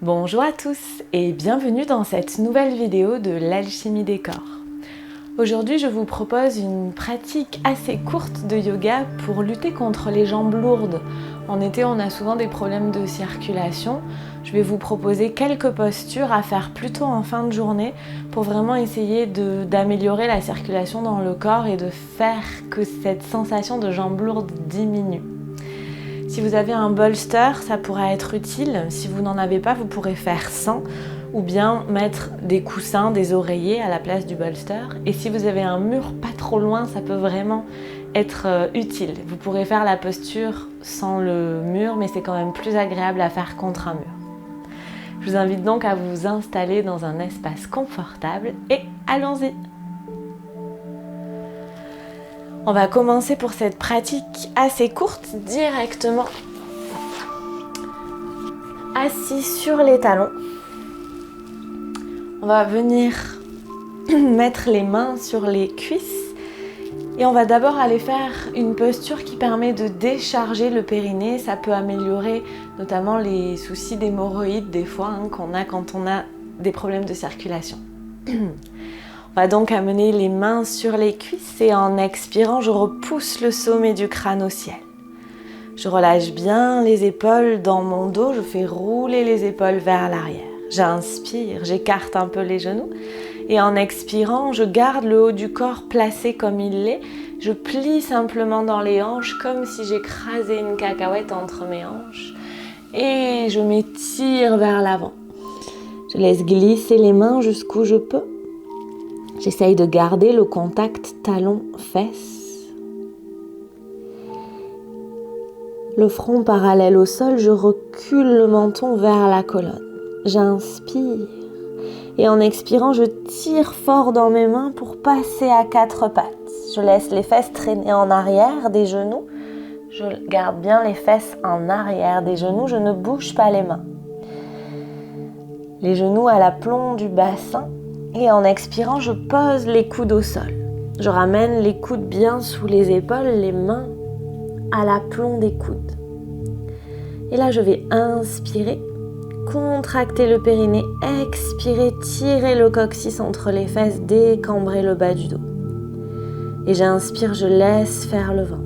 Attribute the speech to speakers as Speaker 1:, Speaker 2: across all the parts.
Speaker 1: Bonjour à tous et bienvenue dans cette nouvelle vidéo de l'alchimie des corps. Aujourd'hui, je vous propose une pratique assez courte de yoga pour lutter contre les jambes lourdes. En été, on a souvent des problèmes de circulation. Je vais vous proposer quelques postures à faire plutôt en fin de journée pour vraiment essayer d'améliorer la circulation dans le corps et de faire que cette sensation de jambes lourdes diminue. Si vous avez un bolster, ça pourra être utile. Si vous n'en avez pas, vous pourrez faire sans ou bien mettre des coussins, des oreillers à la place du bolster. Et si vous avez un mur pas trop loin, ça peut vraiment être utile. Vous pourrez faire la posture sans le mur, mais c'est quand même plus agréable à faire contre un mur. Je vous invite donc à vous installer dans un espace confortable et allons-y! On va commencer pour cette pratique assez courte directement assis sur les talons. On va venir mettre les mains sur les cuisses et on va d'abord aller faire une posture qui permet de décharger le périnée. Ça peut améliorer notamment les soucis d'hémorroïdes des fois qu'on a quand on a des problèmes de circulation. On va donc amener les mains sur les cuisses et en expirant, je repousse le sommet du crâne au ciel. Je relâche bien les épaules dans mon dos, je fais rouler les épaules vers l'arrière. J'inspire, j'écarte un peu les genoux et en expirant, je garde le haut du corps placé comme il l'est. Je plie simplement dans les hanches comme si j'écrasais une cacahuète entre mes hanches et je m'étire vers l'avant. Je laisse glisser les mains jusqu'où je peux. J'essaye de garder le contact talon-fesse. Le front parallèle au sol, je recule le menton vers la colonne. J'inspire et en expirant, je tire fort dans mes mains pour passer à quatre pattes. Je laisse les fesses traîner en arrière des genoux. Je garde bien les fesses en arrière des genoux, je ne bouge pas les mains. Les genoux à l'aplomb du bassin. Et en expirant, je pose les coudes au sol. Je ramène les coudes bien sous les épaules, les mains à l'aplomb des coudes. Et là, je vais inspirer, contracter le périnée, expirer, tirer le coccyx entre les fesses, décambrer le bas du dos. Et j'inspire, je laisse faire le ventre.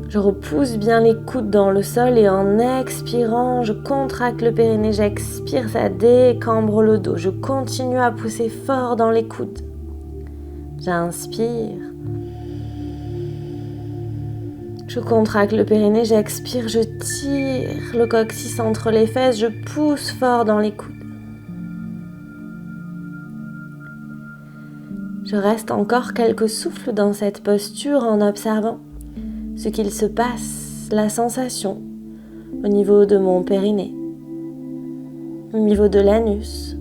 Speaker 1: Je repousse bien les coudes dans le sol et en expirant, je contracte le périnée, j'expire, ça décambre le dos. Je continue à pousser fort dans les coudes. J'inspire. Je contracte le périnée, j'expire, je tire le coccyx entre les fesses, je pousse fort dans les coudes. Je reste encore quelques souffles dans cette posture en observant ce qu'il se passe, la sensation au niveau de mon périnée, au niveau de l'anus.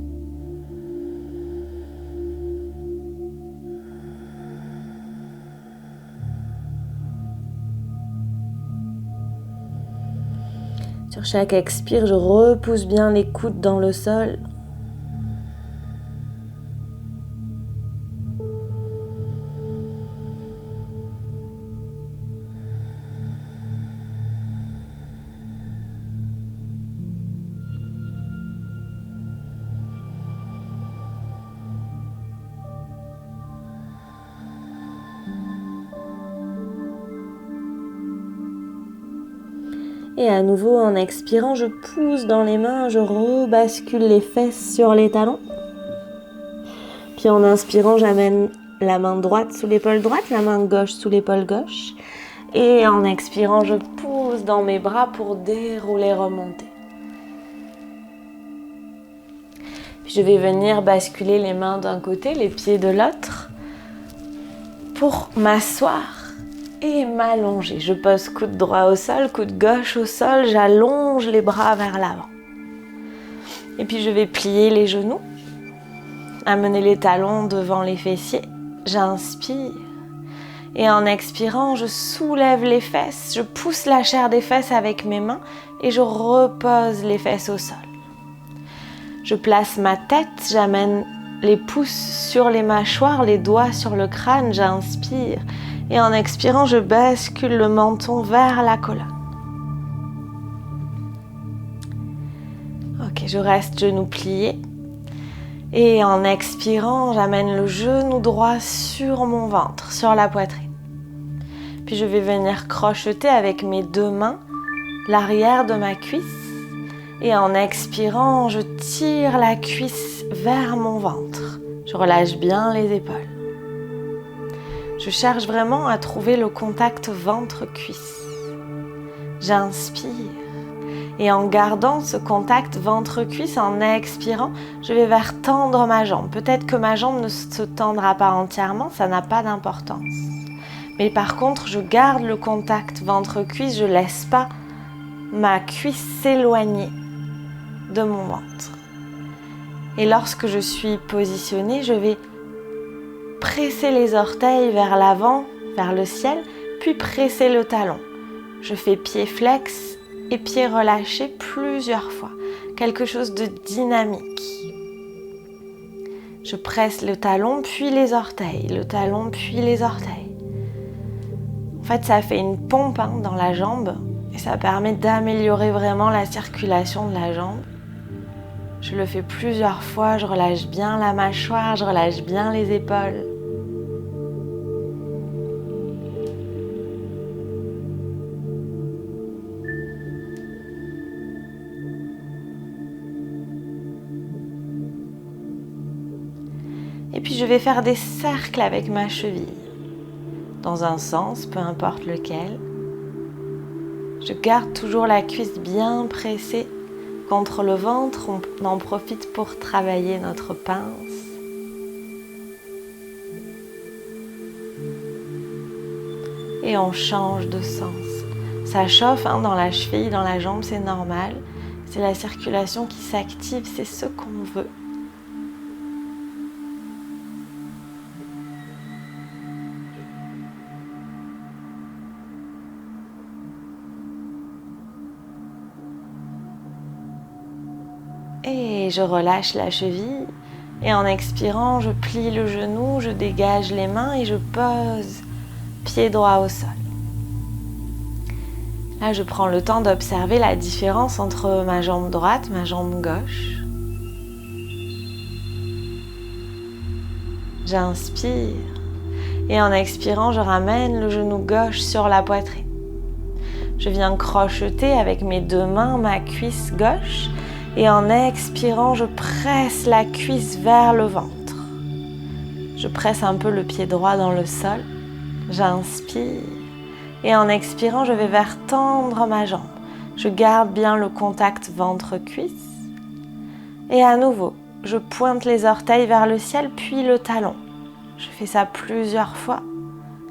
Speaker 1: Sur chaque expire, je repousse bien les coudes dans le sol. Et à nouveau, en expirant, je pousse dans les mains, je rebascule les fesses sur les talons. Puis en inspirant, j'amène la main droite sous l'épaule droite, la main gauche sous l'épaule gauche. Et en expirant, je pousse dans mes bras pour dérouler, remonter. Puis je vais venir basculer les mains d'un côté, les pieds de l'autre, pour m'asseoir et m'allonger. Je pose coude droit au sol, coude gauche au sol, j'allonge les bras vers l'avant. Et puis je vais plier les genoux, amener les talons devant les fessiers. J'inspire. Et en expirant, je soulève les fesses, je pousse la chair des fesses avec mes mains et je repose les fesses au sol. Je place ma tête, j'amène les pouces sur les mâchoires, les doigts sur le crâne, j'inspire. Et en expirant, je bascule le menton vers la colonne. Ok, je reste genou plié. Et en expirant, j'amène le genou droit sur mon ventre, sur la poitrine. Puis je vais venir crocheter avec mes 2 mains l'arrière de ma cuisse. Et en expirant, je tire la cuisse vers mon ventre. Je relâche bien les épaules. Je cherche vraiment à trouver le contact ventre-cuisse. J'inspire. Et en gardant ce contact ventre-cuisse, en expirant, je vais vers tendre ma jambe. Peut-être que ma jambe ne se tendra pas entièrement, ça n'a pas d'importance. Mais par contre, je garde le contact ventre-cuisse, je ne laisse pas ma cuisse s'éloigner de mon ventre. Et lorsque je suis positionnée, je vais presser les orteils vers l'avant, vers le ciel, puis presser le talon. Je fais pied flex et pied relâché plusieurs fois. Quelque chose de dynamique. Je presse le talon, puis les orteils. Le talon, puis les orteils. En fait, ça fait une pompe dans la jambe et ça permet d'améliorer vraiment la circulation de la jambe. Je le fais plusieurs fois, je relâche bien la mâchoire, je relâche bien les épaules. Et puis je vais faire des cercles avec ma cheville. Dans un sens, peu importe lequel. Je garde toujours la cuisse bien pressée contre le ventre. On en profite pour travailler notre pince. Et on change de sens. Ça chauffe dans la cheville, dans la jambe, c'est normal. C'est la circulation qui s'active, c'est ce qu'on veut. Et je relâche la cheville. Et en expirant, je plie le genou, je dégage les mains et je pose pied droit au sol. Là, je prends le temps d'observer la différence entre ma jambe droite, ma jambe gauche. J'inspire. Et en expirant, je ramène le genou gauche sur la poitrine. Je viens crocheter avec mes 2 mains ma cuisse gauche. Et en expirant, je presse la cuisse vers le ventre. Je presse un peu le pied droit dans le sol. J'inspire. Et en expirant, je vais vers tendre ma jambe. Je garde bien le contact ventre-cuisse. Et à nouveau, je pointe les orteils vers le ciel, puis le talon. Je fais ça plusieurs fois.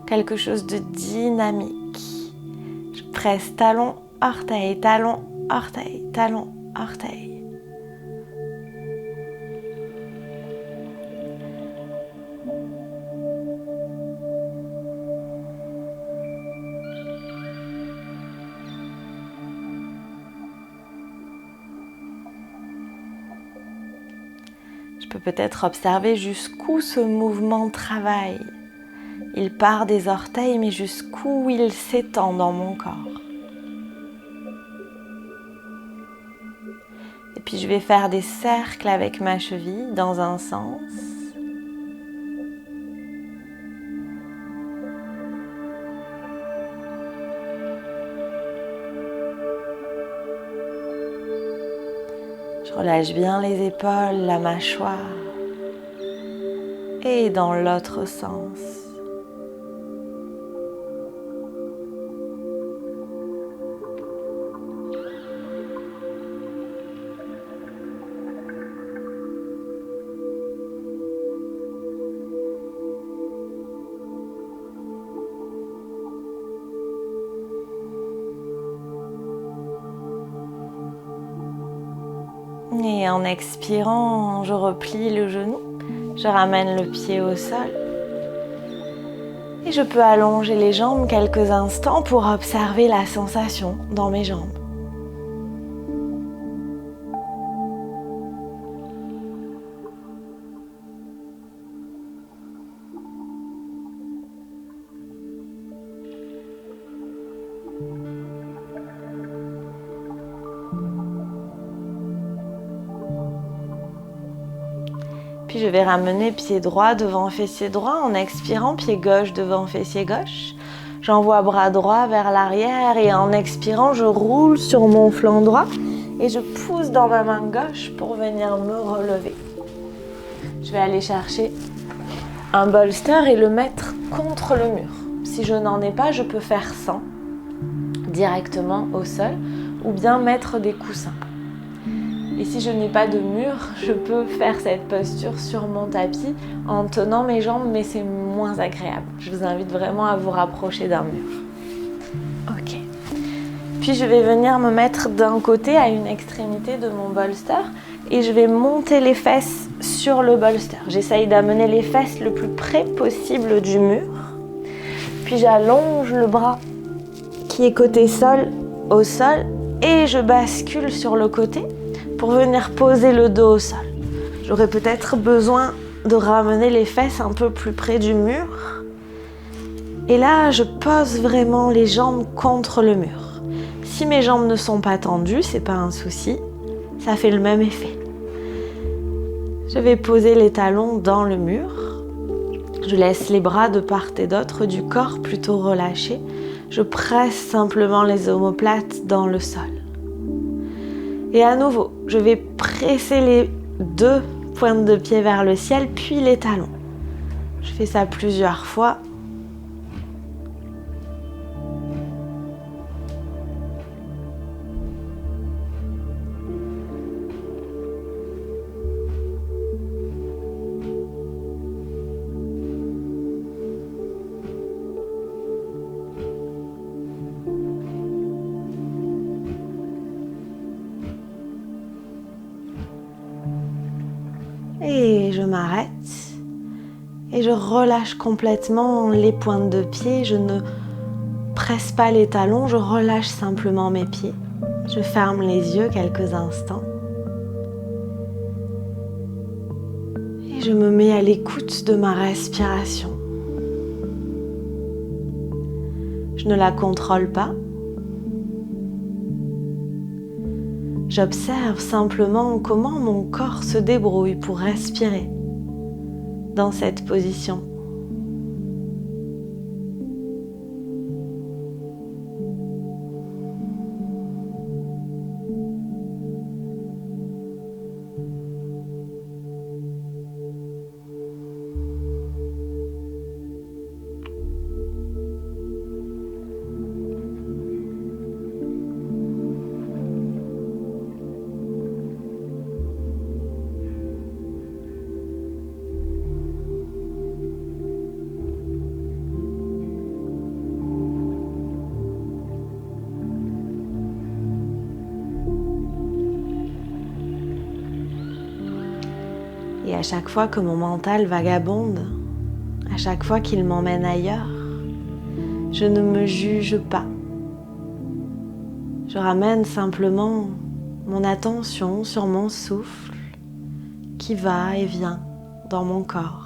Speaker 1: Quelque chose de dynamique. Je presse talon, orteil, talon, orteil, talon, orteil. Je peux peut-être observer jusqu'où ce mouvement travaille. Il part des orteils, mais jusqu'où il s'étend dans mon corps. Et puis je vais faire des cercles avec ma cheville dans un sens. Je relâche bien les épaules, la mâchoire. Et dans l'autre sens. Et en expirant, je replie le genou, je ramène le pied au sol. Et je peux allonger les jambes quelques instants pour observer la sensation dans mes jambes. Puis je vais ramener pied droit devant fessier droit en expirant, pied gauche devant fessier gauche. J'envoie bras droit vers l'arrière et en expirant, je roule sur mon flanc droit et je pousse dans ma main gauche pour venir me relever. Je vais aller chercher un bolster et le mettre contre le mur. Si je n'en ai pas, je peux faire sans, directement au sol, ou bien mettre des coussins. Et si je n'ai pas de mur, je peux faire cette posture sur mon tapis en tenant mes jambes, mais c'est moins agréable. Je vous invite vraiment à vous rapprocher d'un mur. Ok. Puis je vais venir me mettre d'un côté à une extrémité de mon bolster et je vais monter les fesses sur le bolster. J'essaye d'amener les fesses le plus près possible du mur. Puis j'allonge le bras qui est côté sol au sol et je bascule sur le côté pour venir poser le dos au sol. J'aurais peut-être besoin de ramener les fesses un peu plus près du mur. Et là, je pose vraiment les jambes contre le mur. Si mes jambes ne sont pas tendues, c'est pas un souci, ça fait le même effet. Je vais poser les talons dans le mur. Je laisse les bras de part et d'autre du corps plutôt relâchés. Je presse simplement les omoplates dans le sol. Et à nouveau, je vais presser les deux pointes de pied vers le ciel, puis les talons. Je fais ça plusieurs fois. Et je m'arrête et je relâche complètement les pointes de pied. Je ne presse pas les talons, je relâche simplement mes pieds. Je ferme les yeux quelques instants. Et je me mets à l'écoute de ma respiration. Je ne la contrôle pas. J'observe simplement comment mon corps se débrouille pour respirer dans cette position. Et à chaque fois que mon mental vagabonde, à chaque fois qu'il m'emmène ailleurs, je ne me juge pas. Je ramène simplement mon attention sur mon souffle qui va et vient dans mon corps.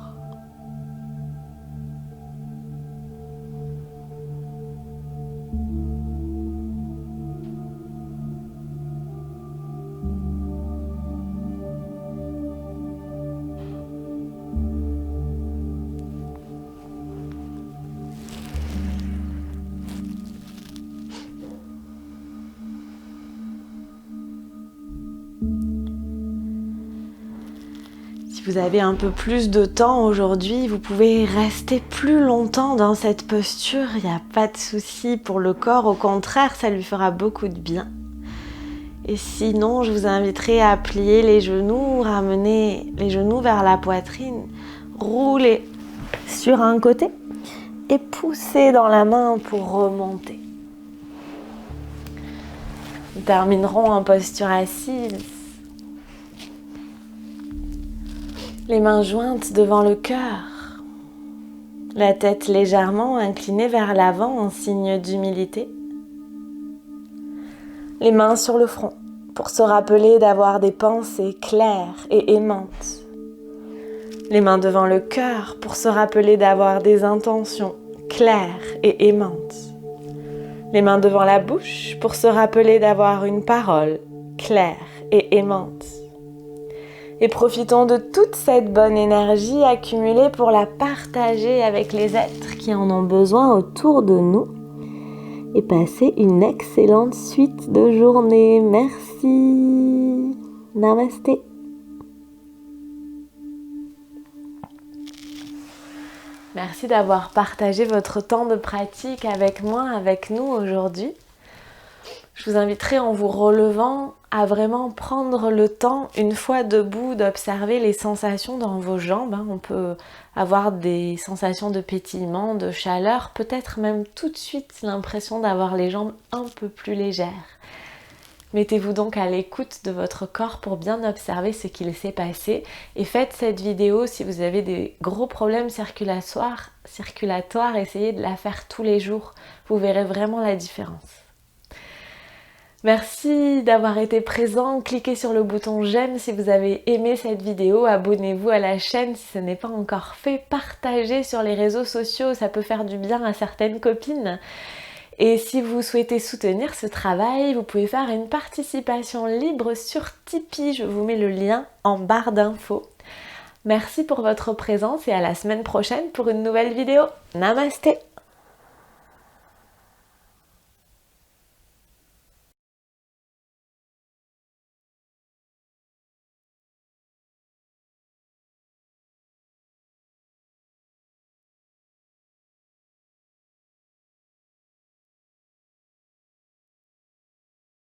Speaker 1: Si vous avez un peu plus de temps aujourd'hui, vous pouvez rester plus longtemps dans cette posture, il n'y a pas de souci pour le corps, au contraire, ça lui fera beaucoup de bien. Et sinon, je vous inviterai à plier les genoux, ramener les genoux vers la poitrine, rouler sur un côté et pousser dans la main pour remonter. Nous terminerons en posture assise. Les mains jointes devant le cœur, la tête légèrement inclinée vers l'avant en signe d'humilité. Les mains sur le front pour se rappeler d'avoir des pensées claires et aimantes. Les mains devant le cœur pour se rappeler d'avoir des intentions claires et aimantes. Les mains devant la bouche pour se rappeler d'avoir une parole claire et aimante. Et profitons de toute cette bonne énergie accumulée pour la partager avec les êtres qui en ont besoin autour de nous. Et passez une excellente suite de journée. Merci. Namasté. Merci d'avoir partagé votre temps de pratique avec moi, avec nous aujourd'hui. Je vous inviterai en vous relevant à vraiment prendre le temps, une fois debout, d'observer les sensations dans vos jambes. On peut avoir des sensations de pétillement, de chaleur, peut-être même tout de suite l'impression d'avoir les jambes un peu plus légères. Mettez-vous donc à l'écoute de votre corps pour bien observer ce qu'il s'est passé et faites cette vidéo si vous avez des gros problèmes circulatoires, essayez de la faire tous les jours, vous verrez vraiment la différence. Merci d'avoir été présent, cliquez sur le bouton j'aime si vous avez aimé cette vidéo, abonnez-vous à la chaîne si ce n'est pas encore fait, partagez sur les réseaux sociaux, ça peut faire du bien à certaines copines. Et si vous souhaitez soutenir ce travail, vous pouvez faire une participation libre sur Tipeee. Je vous mets le lien en barre d'infos. Merci pour votre présence et à la semaine prochaine pour une nouvelle vidéo. Namasté!